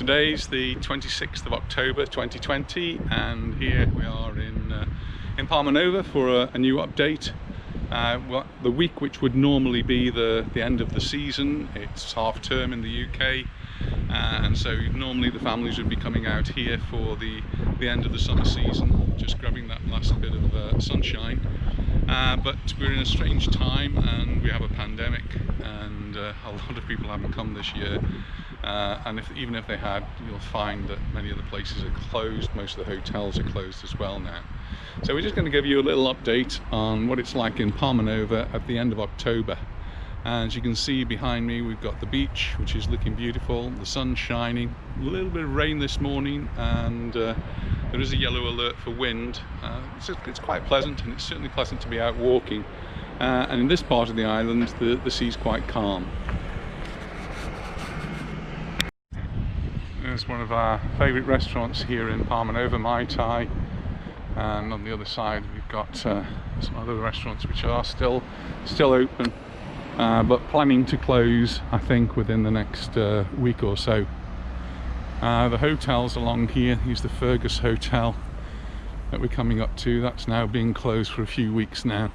Today's the 26th of October 2020 and here we are in Palmanova for a new update. Well, the week which would normally be the end of the season, it's half term in the UK, and so normally the families would be coming out here for the end of the summer season, just grabbing that last bit of sunshine. But we're in a strange time and we have a pandemic, and a lot of people haven't come this year. And even if they had, you'll find that many of the places are closed. Most of the hotels are closed as well now. So we're just going to give you a little update on what it's like in Palmanova at the end of October. As you can see behind me, we've got the beach, which is looking beautiful, the sun's shining, a little bit of rain this morning, and there is a yellow alert for wind. It's quite pleasant, and it's certainly pleasant to be out walking. And in this part of the island, the sea's quite calm. There's one of our favourite restaurants here in Palmanova, Mai Tai, and on the other side we've got some other restaurants which are still open, but planning to close, I think, within the next week or so. The hotels along here, here's the Fergus Hotel that we're coming up to. That's now being closed for a few weeks now.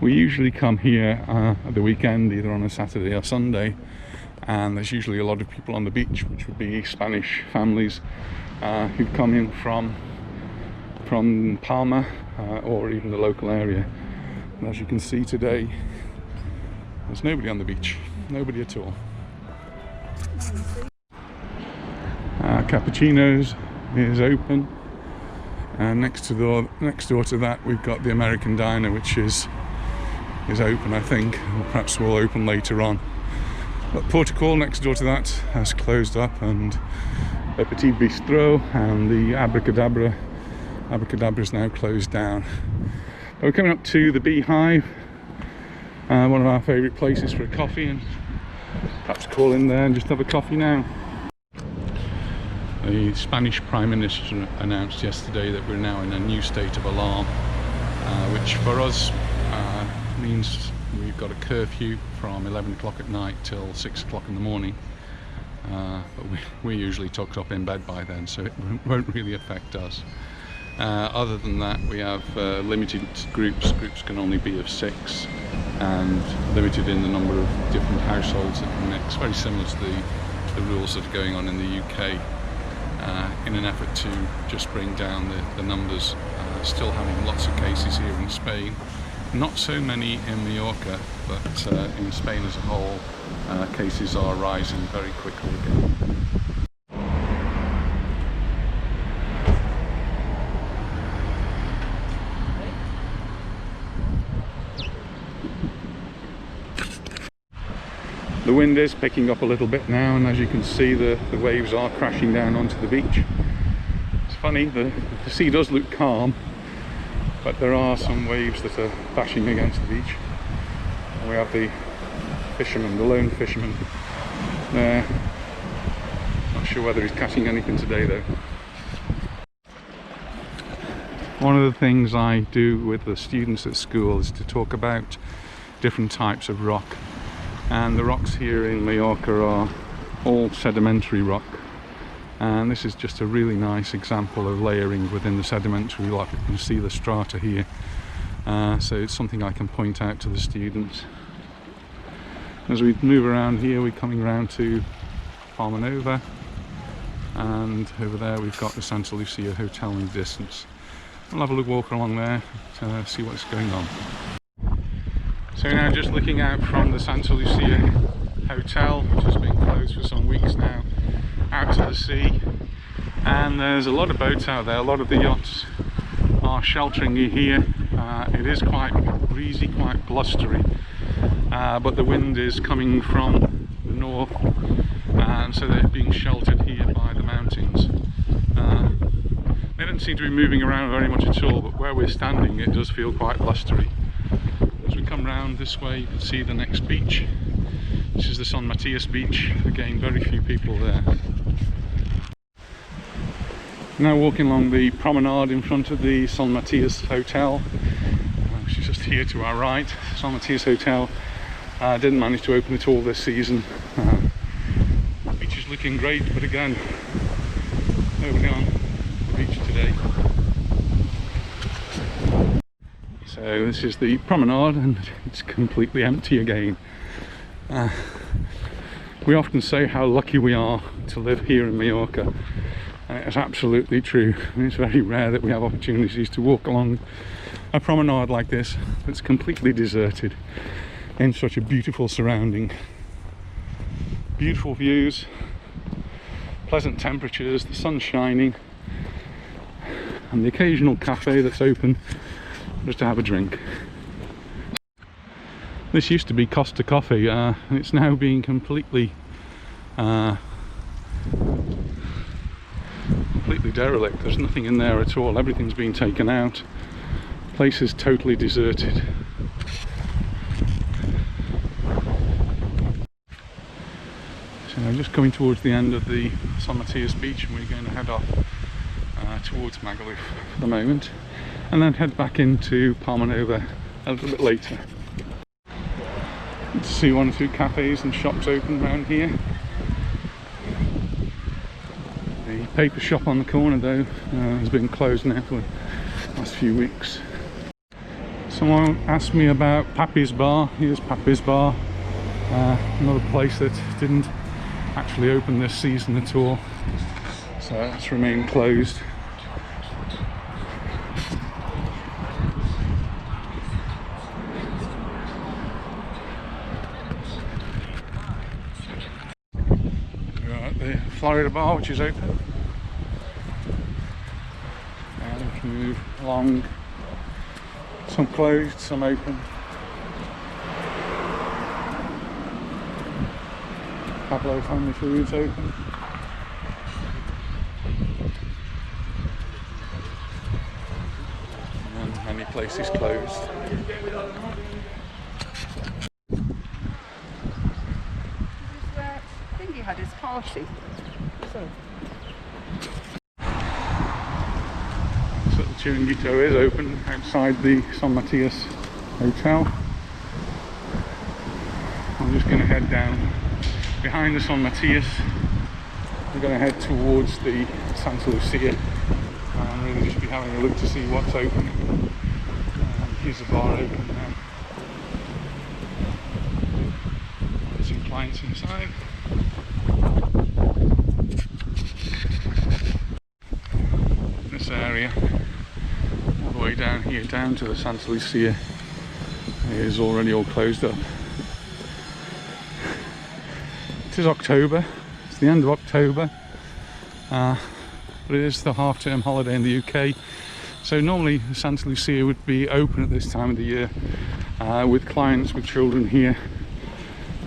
We usually come here at the weekend, either on a Saturday or Sunday, and there's usually a lot of people on the beach, which would be Spanish families who've come in from Palma or even the local area. And as you can see today, there's nobody on the beach, nobody at all. Cappuccino's is open, and next door to that we've got the American Diner, which is open, I think, or perhaps will open later on. But Portugal next door to that has closed up, and the Petit Bistro and the Abracadabra is now closed down. But we're coming up to the Beehive, one of our favourite places for a coffee, and perhaps call in there and just have a coffee now. The Spanish Prime Minister announced yesterday that we're now in a new state of alarm, which for us means we've got a curfew from 11 o'clock at night till 6 o'clock in the morning, but we're usually tucked up in bed by then, so it won't really affect us. Other than that, we have limited groups can only be of 6, and limited in the number of different households that can mix, very similar to the rules that are going on in the UK, in an effort to just bring down the numbers. Still having lots of cases here in Spain. Not so many in Mallorca, but in Spain as a whole, cases are rising very quickly again. The wind is picking up a little bit now, and as you can see, the waves are crashing down onto the beach. It's funny, the sea does look calm, but there are some waves that are bashing against the beach. And we have the fisherman, the lone fisherman there. Not sure whether he's catching anything today though. One of the things I do with the students at school is to talk about different types of rock. And the rocks here in Mallorca are all sedimentary rock. And this is just a really nice example of layering within the sedimentary rock. You can see the strata here, so it's something I can point out to the students. As we move around here, we're coming around to Palmanova, and over there we've got the Santa Lucia Hotel in the distance. We'll have a look, walk along there to see what's going on. So now just looking out from the Santa Lucia Hotel, which has been closed for some weeks now, out to the sea, and there's a lot of boats out there. A lot of the yachts are sheltering you here. It is quite breezy, quite blustery, but the wind is coming from the north, and so they're being sheltered here by the mountains. They don't seem to be moving around very much at all, but where we're standing it does feel quite blustery. As we come round this way, you can see the next beach. This is the Matias Beach. Again, very few people there. Now walking along the promenade in front of the Matias Hotel, which is just here to our right. Matias Hotel Didn't manage to open it all this season. The beach is looking great, but again, nobody on the beach today. So this is the promenade, and it's completely empty again. We often say how lucky we are to live here in Mallorca, and it's absolutely true. I mean, it's very rare that we have opportunities to walk along a promenade like this that's completely deserted in such a beautiful surrounding. Beautiful views, pleasant temperatures, the sun's shining, and the occasional cafe that's open just to have a drink. This used to be Costa Coffee, and it's now being completely derelict. There's nothing in there at all. Everything's been taken out. Place is totally deserted. So I'm just coming towards the end of the Matias Beach, and we're going to head off towards Magaluf for the moment, and then head back into Palmanova a little bit later. To see one or two cafes and shops open around here. The paper shop on the corner though has been closed now for the last few weeks. Someone asked me about Papi's Bar. Here's Papi's Bar, another place that didn't actually open this season at all, so it's remained closed. The Florida Bar, which is open, and we can move along. Some closed, some open. Pablo Family Foods open. And then many places closed. He had his party. So the Chiringuito is open outside the Matias Hotel. I'm just going to head down behind the Matias. We're going to head towards the Santa Lucia and really just be having a look to see what's open. Here's the bar open now. Some clients inside. This area, all the way down here, down to the Santa Lucia, is already all closed up. It is October, it's the end of October, but it is the half-term holiday in the UK, so normally the Santa Lucia would be open at this time of the year with clients with children here.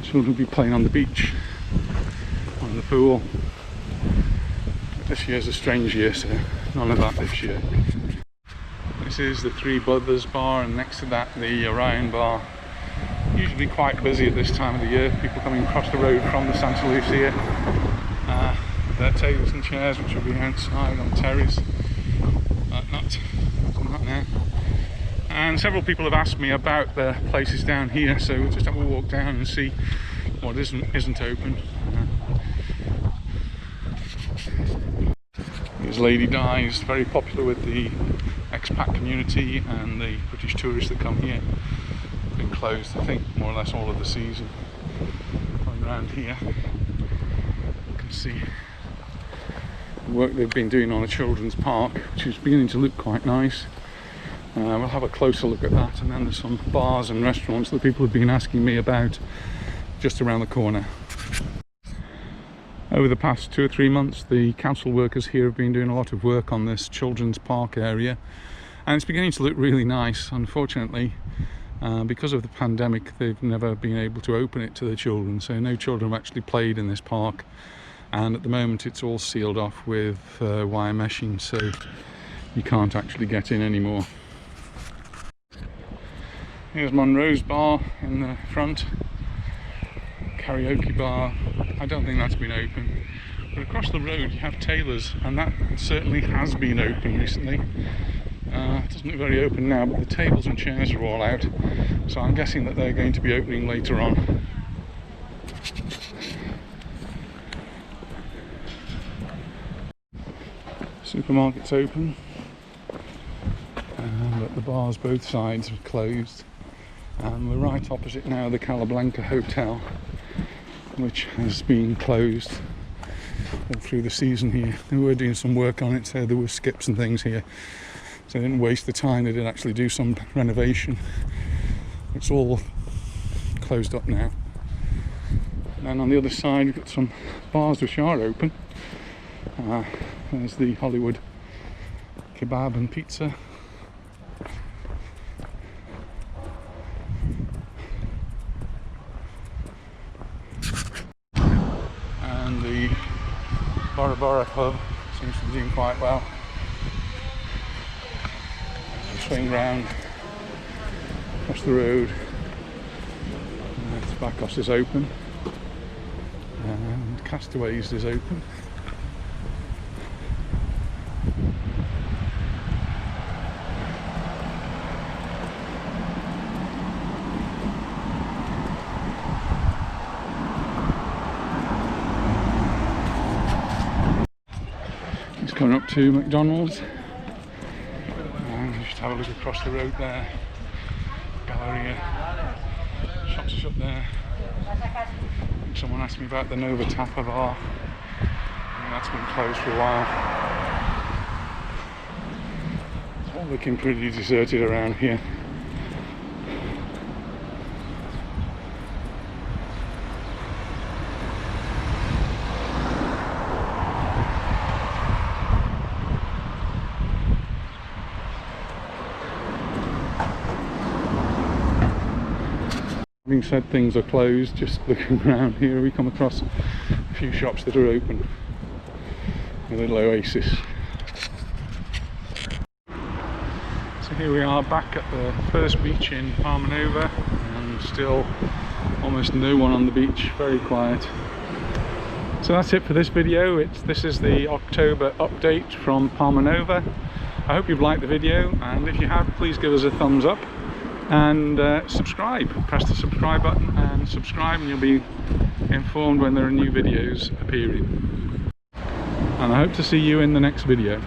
Children would be playing on the beach, on the pool. This year's a strange year, so none of that this year. This is the Three Brothers Bar, and next to that the Orion Bar. Usually quite busy at this time of the year, people coming across the road from the Santa Lucia with their tables and chairs, which will be outside on terrace, but not now. And several people have asked me about the places down here, so we'll just have a walk down and see what isn't open. Here's Lady Di's, very popular with the expat community and the British tourists that come here. Been closed, I think, more or less all of the season. Going around here, you can see the work they've been doing on a children's park, which is beginning to look quite nice. We'll have a closer look at that, and then there's some bars and restaurants that people have been asking me about just around the corner. Over the past 2 or 3 months, the council workers here have been doing a lot of work on this children's park area, and it's beginning to look really nice. Unfortunately, because of the pandemic, they've never been able to open it to the children, so no children have actually played in this park, and at the moment it's all sealed off with wire meshing, so you can't actually get in anymore. Here's Monroe's Bar in the front. Karaoke bar, I don't think that's been open, but across the road you have Taylor's, and that certainly has been open recently. It doesn't look very open now, but the tables and chairs are all out, so I'm guessing that they're going to be opening later on. Supermarket's open, but the bars both sides are closed, and we're right opposite now the Calablanca Hotel, which has been closed all through the season here. They were doing some work on it, so there were skips and things here, so they didn't waste the time. They did actually do some renovation. It's all closed up now. And then on the other side we've got some bars which are open. There's the Hollywood kebab and pizza. And the Bora Bora pub seems to be doing quite well. Swing round across the road. Tobacos is open, and Castaways is open. It's coming up to McDonald's. Just have a look across the road there. Galleria. Shops are shut there. Someone asked me about the Nova Tapa bar. That's been closed for a while. It's all looking pretty deserted around here. Having said things are closed, just looking around here we come across a few shops that are open. A little oasis. So here we are back at the first beach in Palmanova, and still almost no one on the beach, very quiet. So that's it for this video. This is the October update from Palmanova. I hope you've liked the video, and if you have, please give us a thumbs up. And subscribe. Press the subscribe button and subscribe, and you'll be informed when there are new videos appearing. And I hope to see you in the next video.